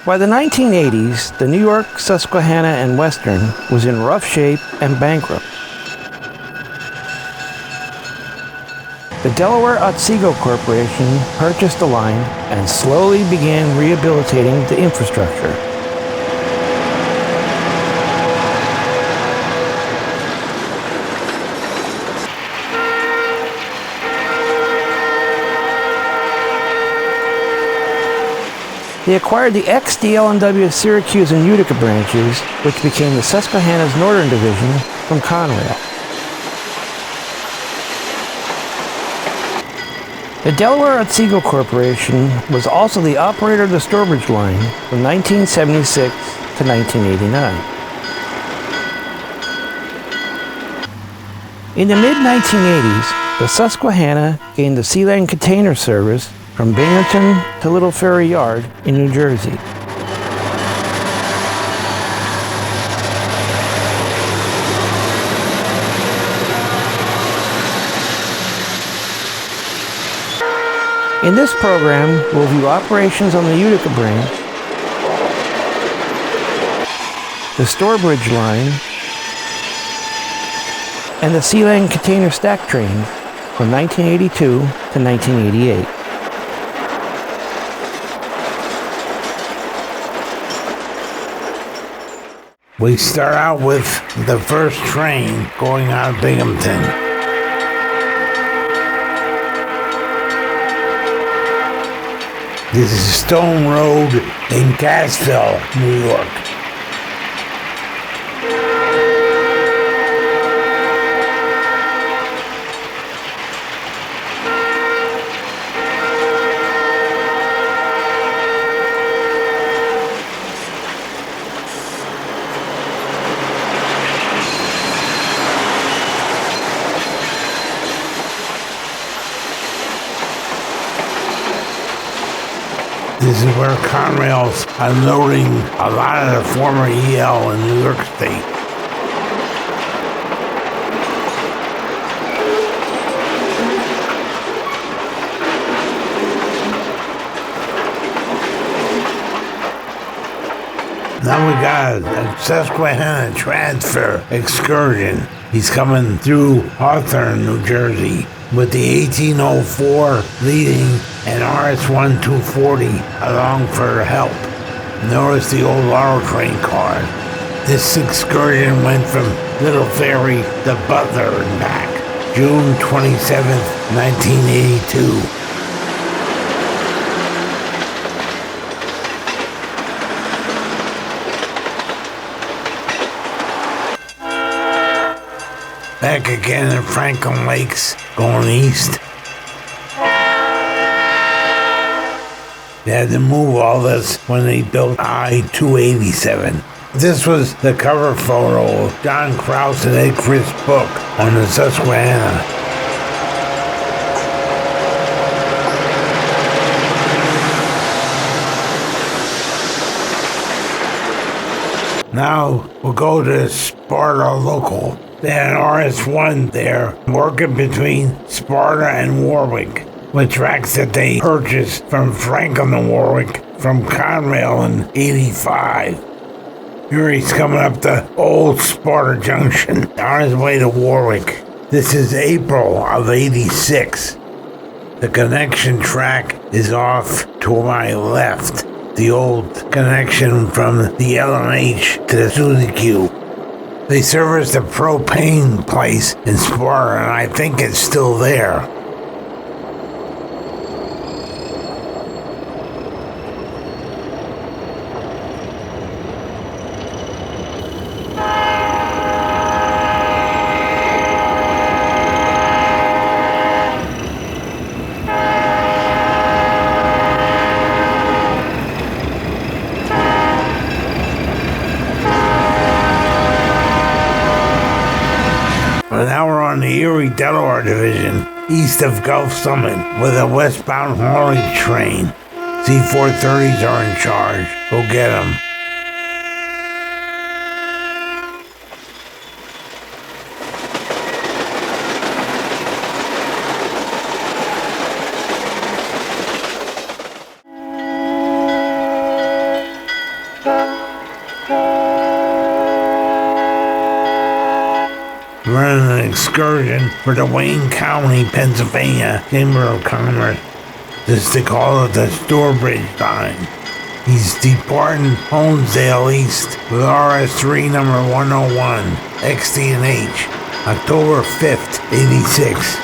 By the 1980s, the New York, Susquehanna and Western was in rough shape and bankrupt. The Delaware Otsego Corporation purchased the line and slowly began rehabilitating the infrastructure. They acquired the ex-DLW Syracuse and Utica branches, which became the Susquehanna's Northern Division, from Conrail. The Delaware Otsego Corporation was also the operator of the Stourbridge line from 1976 to 1989. In the mid-1980s, the Susquehanna gained the Sealand container service from Binghamton to Little Ferry Yard in New Jersey. In this program, we'll view operations on the Utica branch, the Stourbridge line, and the Sealand container stack trains from 1982 to 1988. We start out with the first train going out of Binghamton. This is Stone Road in Cassville, New York. This is where Conrail's unloading a lot of the former EL in New York State. Now we got a Susquehanna transfer excursion. He's coming through Hawthorne, New Jersey, with the 1804 leading an RS-1 240 along for help. Notice the old auto train car. This excursion went from Little Ferry to Butler and back, June 27th, 1982. Back again at Franklin Lakes, going east. They had to move all this when they built I-287. This was the cover photo of John Krause and Ed Chris' book on the Susquehanna. Now we'll go to Sparta local. They had an RS-1 there working between Sparta and Warwick, with tracks that they purchased from Franklin and Warwick from Conrail in '85. Here he's coming up the old Sparta Junction on his way to Warwick. This is April of '86. The connection track is off to my left. The old connection from the L&H to the Syracuse. They serviced a propane place in Sparta, and I think it's still there. Now we're on the Erie, Delaware Division, east of Gulf Summit, with a westbound haulage train. C-430s are in charge. Go get them. running an excursion for the Wayne County, Pennsylvania Chamber of Commerce. They call it the Stourbridge line. He's departing Holmesdale East with RS3 number 101, XD&H, October 5th, 86.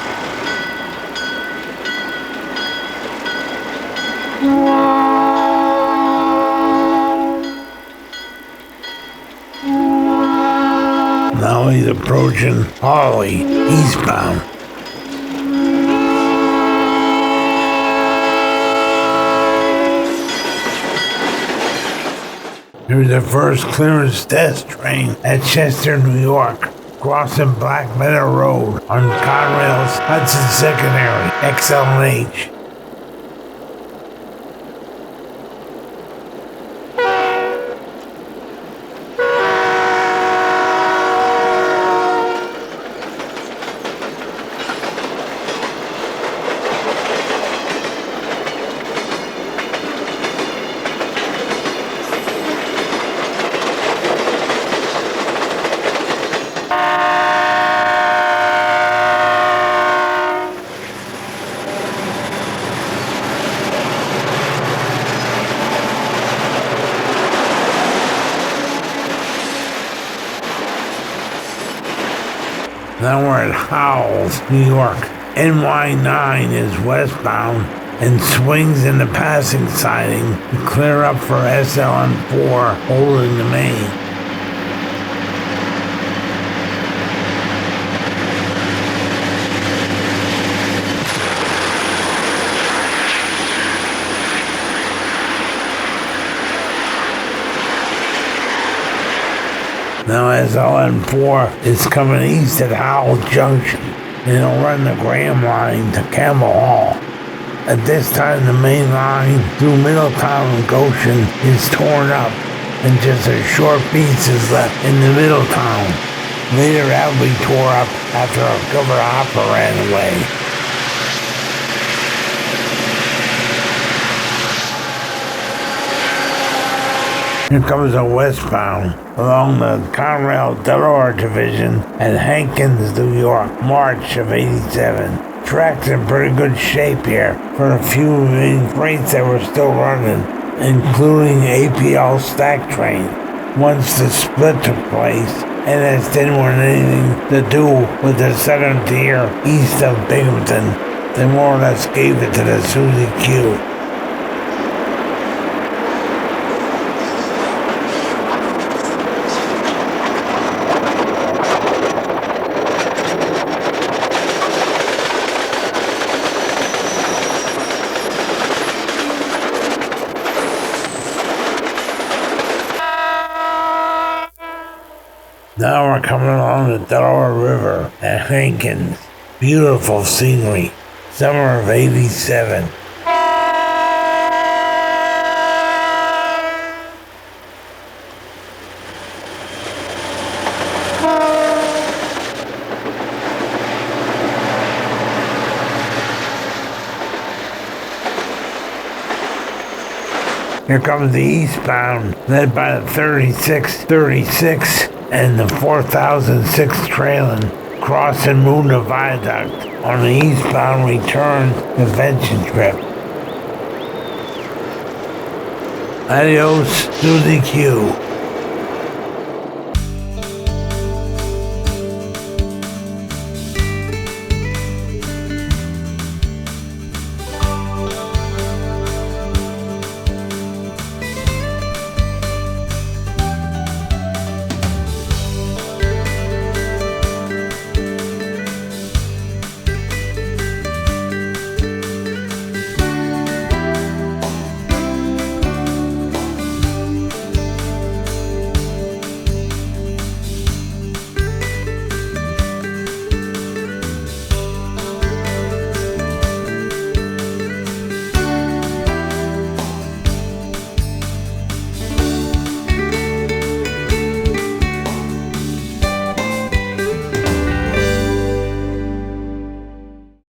Now he's approaching Hawley, eastbound. Here's the first clearance test train at Chester, New York, crossing Black Meadow Road on Conrail's Hudson Secondary, XL&H. Now we're at Howells, New York. NY9 is westbound and swings in the passing siding to clear up for SLM4 holding the main. Now SLM4 is coming east at Howell Junction, and it'll run the Graham line to Campbell Hall. At this time, the main line through Middletown and Goshen is torn up, and just a short piece is left in the Middletown. Later, that will be tore up after a covered opera ran away. Here comes a westbound along the Conrail Delaware Division at Hankins, New York, March of 87. Track's in pretty good shape here for a few remaining freights that were still running, including APL stack train. Once the split took place, NS didn't want anything to do with the southern tier east of Binghamton. They more or less gave it to the Susie Q. Now we're coming along the Delaware River at Hankins. Beautiful scenery. Summer of 87. Here comes the eastbound, led by the 3636 and the 4006 trailing, crossing Munda Viaduct on the eastbound return convention trip. Adios, Susie Q.